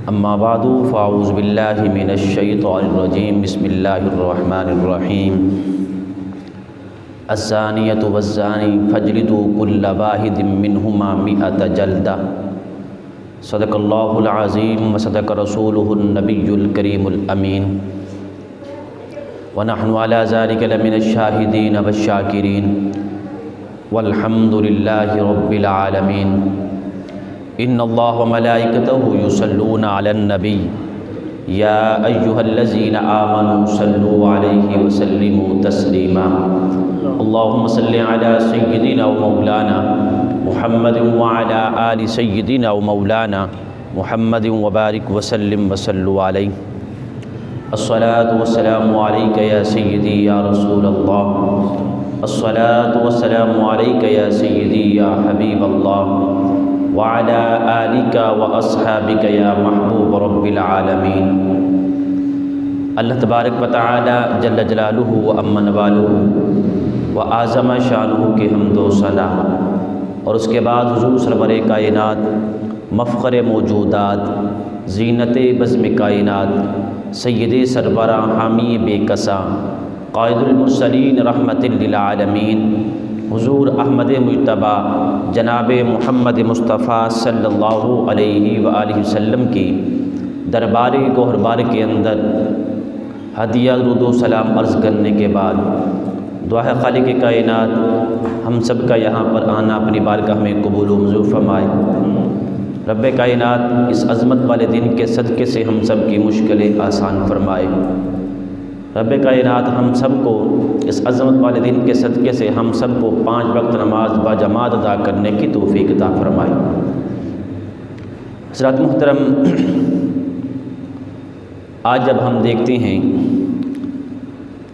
اما بعد فاعوذ باللہ من الشیطان الرجیم بسم اللہ الرحمن الرحیم الزانیۃ والزانی فاجلدوا کل واحد منہما مئۃ جلدہ صدق اللہ العظیم وصدق رسولہ النبی الکریم الامین ونحن علی ذلک لمن الشاہدین والشاکرین والحمد للہ رب العالمین ان اللہ وملائکتہ یصلون علی النبی یا ایہا الذین آمنوا صلوا علیہ وسلموا تسلیما اللہم صلی علی سیدنا و مولانا محمد وعلی آل سیدنا و مولانا محمد وبارک وسلم وصلوا علیہ الصلاة والسلام علیک یا سیدی یا رسول اللہ الصلاة والسلام علیک یا سیدی یا حبیب اللہ وعلى آلك وأصحابك يا محبوب رب العالمین۔ اللہ تبارک و تعالی جل جلالہ و امن والہ و اعظم شانہ کے حمد و ثنا، اور اس کے بعد حضور سرور کائنات، مفخر موجودات، زینت بزم کائنات، سید سرورہ حامی بے کساں، قائد المرسلین رحمت للعالمین، حضور احمد مجتبیٰ جناب محمد مصطفیٰ صلی اللہ علیہ وآلہ وسلم کی دربار گوہربار کے اندر ہدیہ درود و سلام عرض کرنے کے بعد دعا ہے خالق کائنات ہم سب کا یہاں پر آنا اپنی بارگاہ میں قبول و منظور فرمائے۔ رب کائنات اس عظمت والے دن کے صدقے سے ہم سب کی مشکلیں آسان فرمائے۔ رب کائنات ہم سب کو اس عظمت والے دن کے صدقے سے ہم سب کو 5 وقت نماز باجماعت ادا کرنے کی توفیق عطا فرمائے۔ حضرات محترم، آج جب ہم دیکھتے ہیں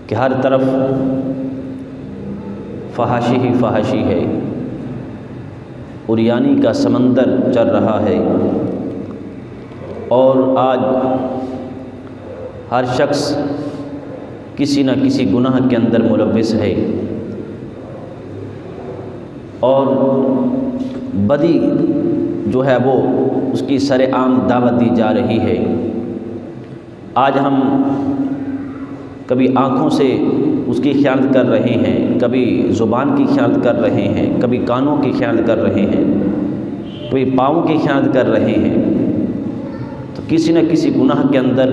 کہ ہر طرف فحاشی ہی فحاشی ہے، عریانی کا سمندر چل رہا ہے، اور آج ہر شخص کسی نہ کسی گناہ کے اندر ملوث ہے، اور بدی جو ہے وہ اس کی سر عام دعوت دی جا رہی ہے۔ آج ہم کبھی آنکھوں سے اس کی خیانت کر رہے ہیں، کبھی زبان کی خیانت کر رہے ہیں، کبھی کانوں کی خیانت کر رہے ہیں، کبھی پاؤں کی خیانت کر رہے ہیں، تو کسی نہ کسی گناہ کے اندر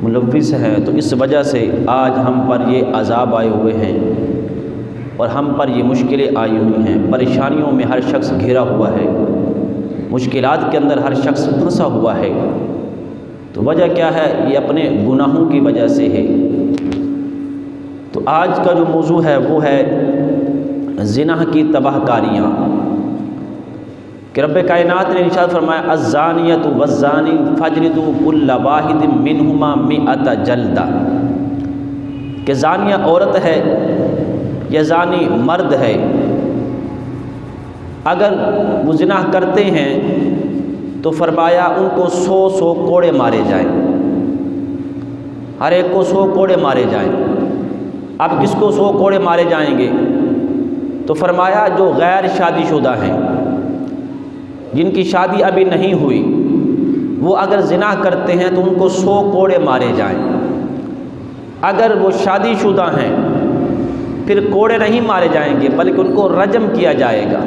ملوث ہیں۔ تو اس وجہ سے آج ہم پر یہ عذاب آئے ہوئے ہیں، اور ہم پر یہ مشکلیں آئی ہوئی ہیں، پریشانیوں میں ہر شخص گھرا ہوا ہے، مشکلات کے اندر ہر شخص پھنسا ہوا ہے۔ تو وجہ کیا ہے؟ یہ اپنے گناہوں کی وجہ سے ہے۔ تو آج کا جو موضوع ہے وہ ہے زنا کی تباہ کاریاں، کہ رب کائنات نے ارشاد فرمایا الزانیۃ والزانی فاجلدوا کل واحد منہما مئۃ جلدہ، کہ زانیہ عورت ہے یا زانی مرد ہے، اگر وہ زنا کرتے ہیں تو فرمایا ان کو 100 کوڑے مارے جائیں، ہر ایک کو 100 کوڑے مارے جائیں۔ اب کس کو 100 کوڑے مارے جائیں گے؟ تو فرمایا جو غیر شادی شدہ ہیں، جن کی شادی ابھی نہیں ہوئی، وہ اگر زنا کرتے ہیں تو ان کو 100 کوڑے مارے جائیں۔ اگر وہ شادی شدہ ہیں پھر کوڑے نہیں مارے جائیں گے، بلکہ ان کو رجم کیا جائے گا،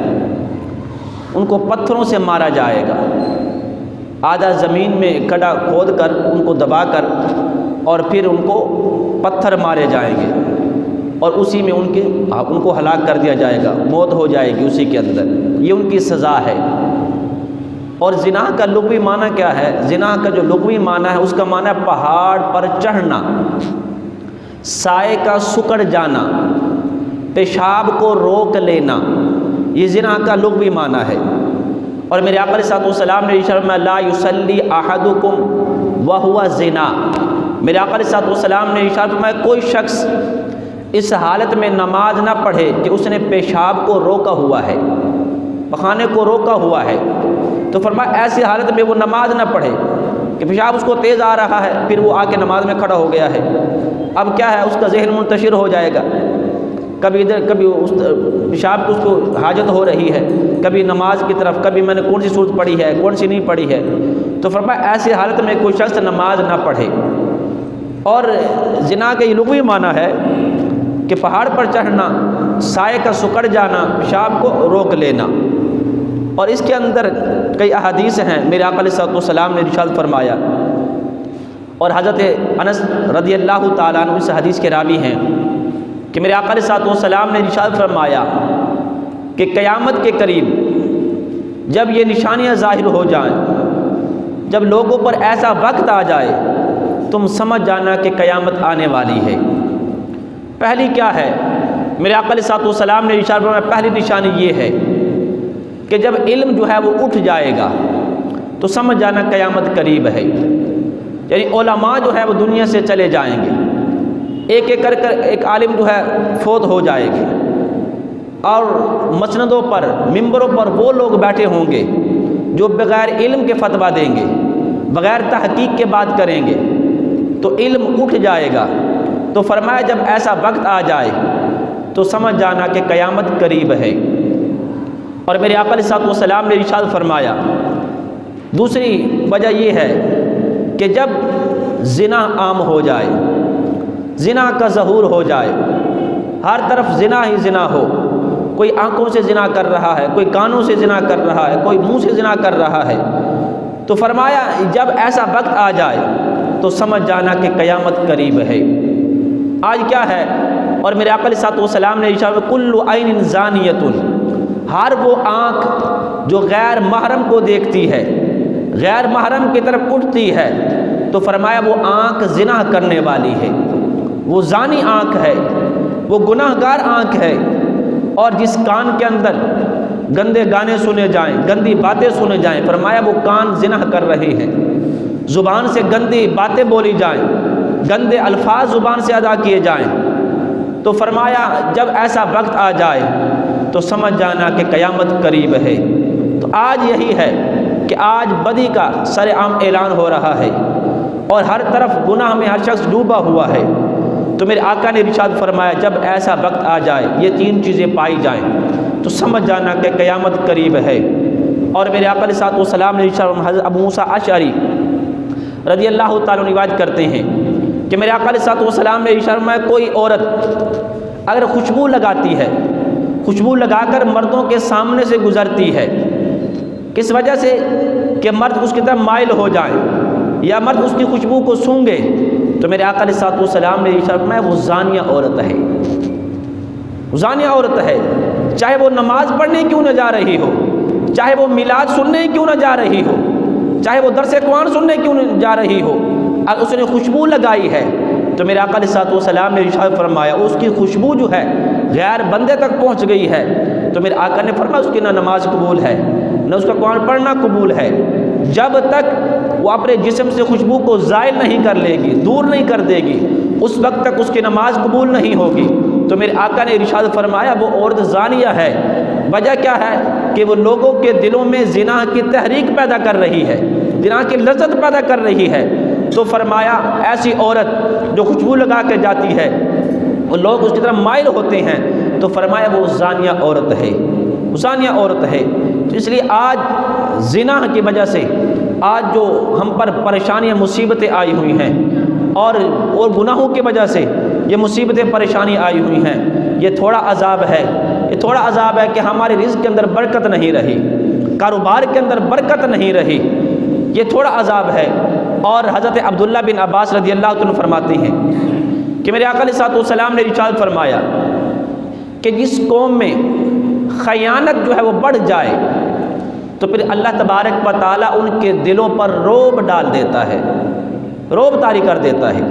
ان کو پتھروں سے مارا جائے گا، آدھا زمین میں کھڈا کھود کر ان کو دبا کر، اور پھر ان کو پتھر مارے جائیں گے، اور اسی میں ان کو ہلاک کر دیا جائے گا، موت ہو جائے گی اسی کے اندر۔ یہ ان کی سزا ہے۔ اور زنا کا لغوی معنی کیا ہے؟ زنا کا جو لغوی معنی ہے اس کا معنی ہے پہاڑ پر چڑھنا، سائے کا سکڑ جانا، پیشاب کو روک لینا، یہ زنا کا لغوی معنی ہے۔ اور میرے آقا علیہ السلام نے ارشاد فرمایا لا یصلی احدکم وہو زنا، میرے آقا علیہ السلام نے ارشاد فرمایا کوئی شخص اس حالت میں نماز نہ پڑھے کہ اس نے پیشاب کو روکا ہوا ہے، پخانے کو روکا ہوا ہے، تو فرمایا ایسی حالت میں وہ نماز نہ پڑھے کہ پیشاب اس کو تیز آ رہا ہے، پھر وہ آ کے نماز میں کھڑا ہو گیا ہے، اب کیا ہے اس کا ذہن منتشر ہو جائے گا، کبھی ادھر، کبھی اس پیشاب کو اس کو حاجت ہو رہی ہے، کبھی نماز کی طرف، کبھی میں نے کون سی صورت پڑھی ہے کون سی نہیں پڑھی ہے۔ تو فرمایا ایسی حالت میں کوئی شخص نماز نہ پڑھے۔ اور زنا کا یہ لغوی معنی ہے کہ پہاڑ پر چڑھنا، سائے کا سکڑ جانا، پیشاب کو روک لینا۔ اور اس کے اندر کئی احادیث ہیں، میرے آقا علیہ الصلوۃ والسلام نے ارشاد فرمایا، اور حضرت انس رضی اللہ تعالیٰ عنہ اس حدیث کے راوی ہیں کہ میرے آقا علیہ الصلوۃ والسلام نے ارشاد فرمایا کہ قیامت کے قریب جب یہ نشانیاں ظاہر ہو جائیں، جب لوگوں پر ایسا وقت آ جائے، تم سمجھ جانا کہ قیامت آنے والی ہے۔ پہلی کیا ہے؟ میرے آقا علیہ الصلوۃ والسلام نے ارشاد فرمایا پہلی نشانی یہ ہے کہ جب علم جو ہے وہ اٹھ جائے گا تو سمجھ جانا قیامت قریب ہے۔ یعنی علماء جو ہے وہ دنیا سے چلے جائیں گے، ایک ایک کر ایک عالم جو ہے فوت ہو جائے گی، اور مسندوں پر، ممبروں پر وہ لوگ بیٹھے ہوں گے جو بغیر علم کے فتویٰ دیں گے، بغیر تحقیق کے بات کریں گے، تو علم اٹھ جائے گا۔ تو فرمایا جب ایسا وقت آ جائے تو سمجھ جانا کہ قیامت قریب ہے۔ اور میرے آقا علیہ الصلوۃ والسلام نے ارشاد فرمایا دوسری وجہ یہ ہے کہ جب زنا عام ہو جائے، زنا کا ظہور ہو جائے، ہر طرف زنا ہی زنا ہو، کوئی آنکھوں سے زنا کر رہا ہے، کوئی کانوں سے زنا کر رہا ہے، کوئی منہ سے زنا کر رہا ہے، تو فرمایا جب ایسا وقت آ جائے تو سمجھ جانا کہ قیامت قریب ہے۔ آج کیا ہے؟ اور میرے آقا علیہ الصلوۃ والسلام نے ارشاد کل عین زانیۃ، ہر وہ آنکھ جو غیر محرم کو دیکھتی ہے، غیر محرم کی طرف اٹھتی ہے، تو فرمایا وہ آنکھ زنا کرنے والی ہے، وہ زانی آنکھ ہے، وہ گناہ گار آنکھ ہے۔ اور جس کان کے اندر گندے گانے سنے جائیں، گندی باتیں سنے جائیں، فرمایا وہ کان زنا کر رہے ہیں۔ زبان سے گندی باتیں بولی جائیں، گندے الفاظ زبان سے ادا کیے جائیں، تو فرمایا جب ایسا وقت آ جائے تو سمجھ جانا کہ قیامت قریب ہے۔ تو آج یہی ہے کہ آج بدی کا سر عام اعلان ہو رہا ہے اور ہر طرف گناہ میں ہر شخص ڈوبا ہوا ہے۔ تو میرے آقا نے ارشاد فرمایا جب ایسا وقت آ جائے، یہ تین چیزیں پائی جائیں، تو سمجھ جانا کہ قیامت قریب ہے۔ اور میرے آقا علیہ الصلوۃ والسلام نے ارشاد، حضرت ابو موسیٰ اشعری رضی اللہ تعالیٰ عنہ روایت کرتے ہیں کہ میرے آقا علیہ الصلوۃ والسلام نے ارشاد فرمایا کوئی عورت اگر خوشبو لگاتی ہے، خوشبو لگا کر مردوں کے سامنے سے گزرتی ہے، کس وجہ سے؟ کہ مرد اس کی طرف مائل ہو جائیں یا مرد اس کی خوشبو کو سونگے، تو میرے آقا علیہ الصلوۃ والسلام نے ارشاد فرمایا وہ زانیہ عورت ہے، زانیہ عورت ہے، چاہے وہ نماز پڑھنے کیوں نہ جا رہی ہو، چاہے وہ میلاد سننے کیوں نہ جا رہی ہو، چاہے وہ درس قرآن سننے کیوں نہ جا رہی ہو، اگر اس نے خوشبو لگائی ہے تو میرے آقا علیہ الصلوۃ والسلام نے ارشاد فرمایا اس کی خوشبو جو ہے غیر بندے تک پہنچ گئی ہے، تو میرے آقا نے فرمایا اس کی نہ نماز قبول ہے نہ اس کا قرآن پڑھنا قبول ہے، جب تک وہ اپنے جسم سے خوشبو کو زائل نہیں کر لے گی، دور نہیں کر دے گی، اس وقت تک اس کی نماز قبول نہیں ہوگی۔ تو میرے آقا نے ارشاد فرمایا وہ عورت زانیہ ہے۔ وجہ کیا ہے؟ کہ وہ لوگوں کے دلوں میں زنا کی تحریک پیدا کر رہی ہے، زنا کی لذت پیدا کر رہی ہے۔ تو فرمایا ایسی عورت جو خوشبو لگا کے جاتی ہے، وہ لوگ اس کی طرف مائل ہوتے ہیں، تو فرمایا وہ زانیہ عورت ہے، زانیہ عورت ہے۔ تو اس لیے آج زنا کی وجہ سے آج جو ہم پر پریشانیاں مصیبتیں آئی ہوئی ہیں، اور گناہوں کی وجہ سے یہ مصیبتیں پریشانی آئی ہوئی ہیں، یہ تھوڑا عذاب ہے، یہ تھوڑا عذاب ہے کہ ہمارے رزق کے اندر برکت نہیں رہی، کاروبار کے اندر برکت نہیں رہی، یہ تھوڑا عذاب ہے۔ اور حضرت عبداللہ بن عباس رضی اللہ عنہ فرماتے ہیں کہ میرے آقا علیہ الصلوۃ والسلام نے ارشاد فرمایا کہ جس قوم میں خیانت جو ہے وہ بڑھ جائے تو پھر اللہ تبارک و تعالیٰ ان کے دلوں پر رعب ڈال دیتا ہے، رعب طاری کر دیتا ہے۔